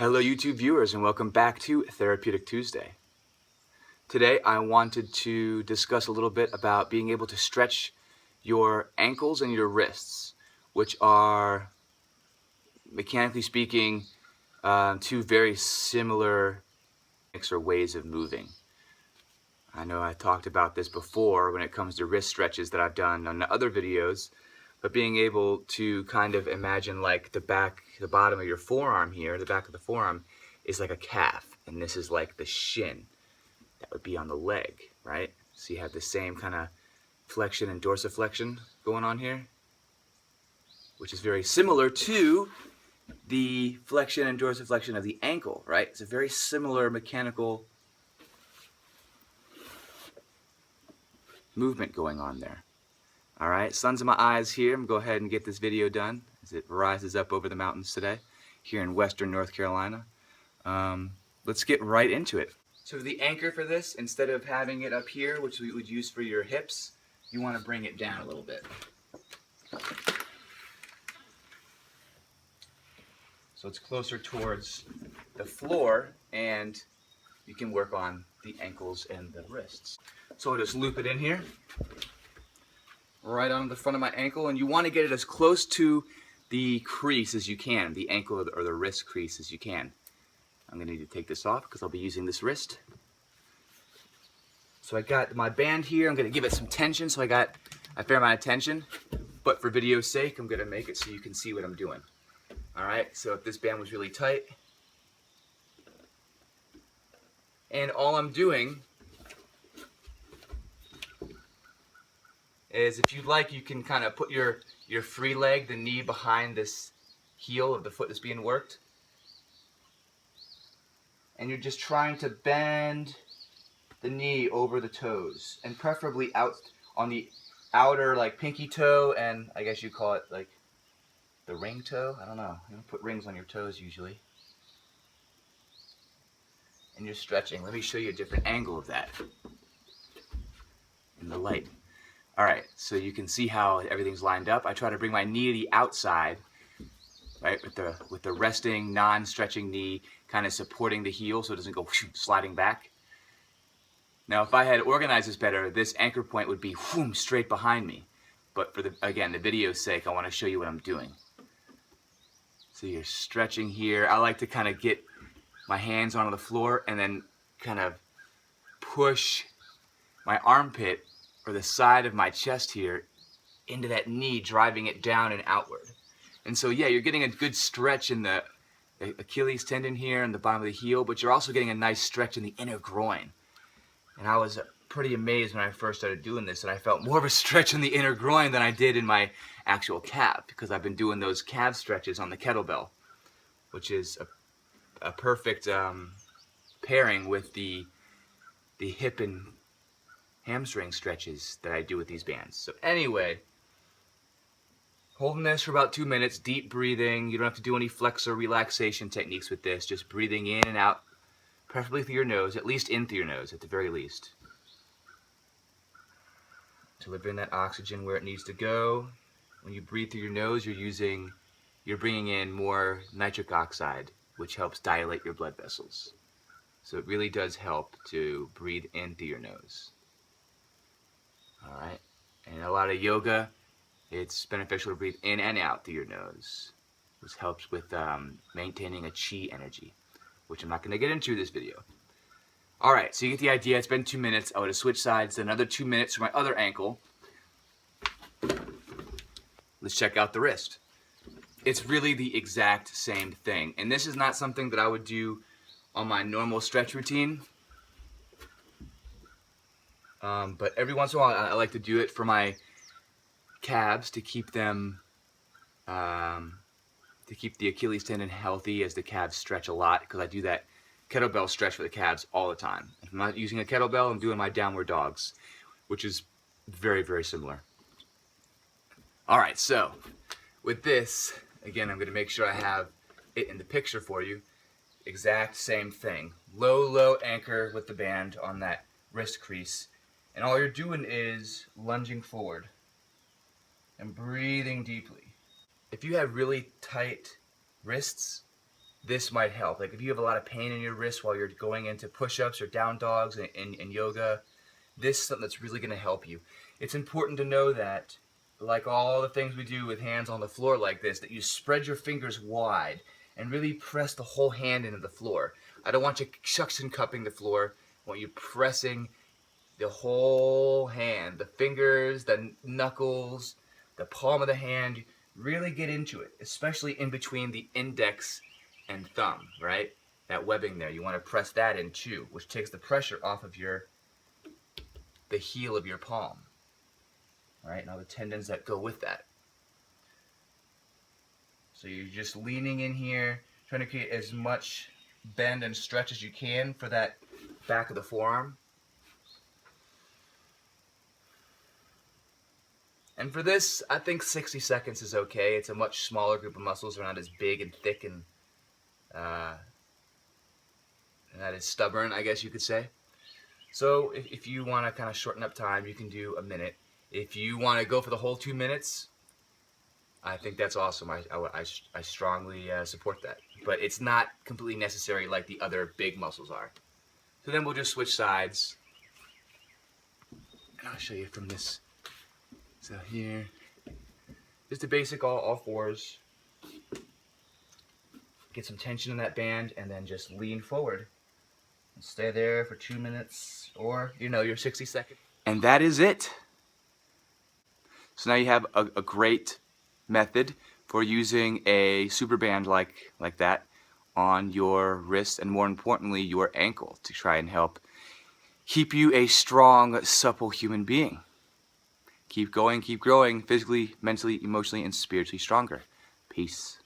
Hello YouTube viewers and welcome back to Therapeutic Tuesday. Today I wanted to discuss a little bit about being able to stretch your ankles and your wrists, which are, mechanically speaking, two very similar ways of moving. I know I talked about this before when it comes to wrist stretches that I've done on other videos, but being able to kind of imagine like the bottom of your forearm here, the back of the forearm is like a calf, and this is like the shin that would be on the leg, right? So you have the same kind of flexion and dorsiflexion going on here, which is very similar to the flexion and dorsiflexion of the ankle, right? It's a very similar mechanical movement going on there. All right, sun's in my eyes here. I'm going to go ahead and get this video done as it rises up over the mountains today here in western North Carolina. Let's get right into it. So the anchor for this, instead of having it up here, which we would use for your hips, you want to bring it down a little bit. So it's closer towards the floor, and you can work on the ankles and the wrists. So I'll just loop it in here, right on the front of my ankle, and you want to get it as close to the crease as you can, the ankle or the wrist crease as you can. I'm going to need to take this off because I'll be using this wrist. So I got my band here. I'm going to give it some tension, so I got a fair amount of tension, but for video's sake, I'm going to make it so you can see what I'm doing. All right, so if this band was really tight, and all I'm doing is, if you'd like, you can kind of put your free leg, the knee, behind this heel of the foot that's being worked. And you're just trying to bend the knee over the toes, and preferably out on the outer, like, pinky toe, and I guess you call it like the ring toe. I don't know. You don't put rings on your toes usually. And you're stretching. Let me show you a different angle of that in the light. All right, so you can see how everything's lined up. I try to bring my knee to the outside, right, with the resting, non-stretching knee kind of supporting the heel so it doesn't go sliding back. Now, if I had organized this better, this anchor point would be straight behind me. But for the video's sake, I want to show you what I'm doing. So you're stretching here. I like to kind of get my hands onto the floor and then kind of push my armpit or the side of my chest here into that knee, driving it down and outward. And so, yeah, you're getting a good stretch in the Achilles tendon here and the bottom of the heel, but you're also getting a nice stretch in the inner groin. And I was pretty amazed when I first started doing this, and I felt more of a stretch in the inner groin than I did in my actual calf, because I've been doing those calf stretches on the kettlebell, which is a perfect pairing with the hip and hamstring stretches that I do with these bands. So anyway, holding this for about 2 minutes, deep breathing. You don't have to do any flex or relaxation techniques with this, just breathing in and out, preferably through your nose, at least in through your nose at the very least. Delivering that oxygen where it needs to go. When you breathe through your nose, you're bringing in more nitric oxide, which helps dilate your blood vessels. So it really does help to breathe in through your nose. All right, and a lot of yoga, it's beneficial to breathe in and out through your nose, which helps with maintaining a chi energy, which I'm not going to get into this video. All right, so you get the idea. It's been 2 minutes. I would have switched sides, another 2 minutes for my other ankle. Let's check out the wrist. It's really the exact same thing, and this is not something that I would do on my normal stretch routine. But every once in a while, I like to do it for my calves to keep them, to keep the Achilles tendon healthy as the calves stretch a lot, because I do that kettlebell stretch for the calves all the time. If I'm not using a kettlebell, I'm doing my downward dogs, which is very, very similar. All right, so with this, again, I'm going to make sure I have it in the picture for you. Exact same thing. Low anchor with the band on that wrist crease. And all you're doing is lunging forward and breathing deeply. If you have really tight wrists, this might help. Like if you have a lot of pain in your wrist while you're going into push-ups or down dogs in yoga, this is something that's really going to help you. It's important to know that, like all the things we do with hands on the floor like this, that you spread your fingers wide and really press the whole hand into the floor. I don't want you suction cupping the floor. I want you pressing the whole hand, the fingers, the knuckles, the palm of the hand. Really get into it, especially in between the index and thumb, right? That webbing there, you want to press that in too, which takes the pressure off of the heel of your palm, right? And all the tendons that go with that. So you're just leaning in here, trying to create as much bend and stretch as you can for that back of the forearm. And for this, I think 60 seconds is okay. It's a much smaller group of muscles. They're not as big and thick and that is stubborn, I guess you could say. So if you want to kind of shorten up time, you can do a minute. If you want to go for the whole 2 minutes, I think that's awesome. I strongly support that. But it's not completely necessary like the other big muscles are. So then we'll just switch sides. And I'll show you from this. So here, just the basic all fours. Get some tension in that band and then just lean forward. And stay there for 2 minutes or, your 60 seconds. And that is it. So now you have a great method for using a super band like that on your wrist and more importantly your ankle to try and help keep you a strong, supple human being. Keep going, keep growing, physically, mentally, emotionally, and spiritually stronger. Peace.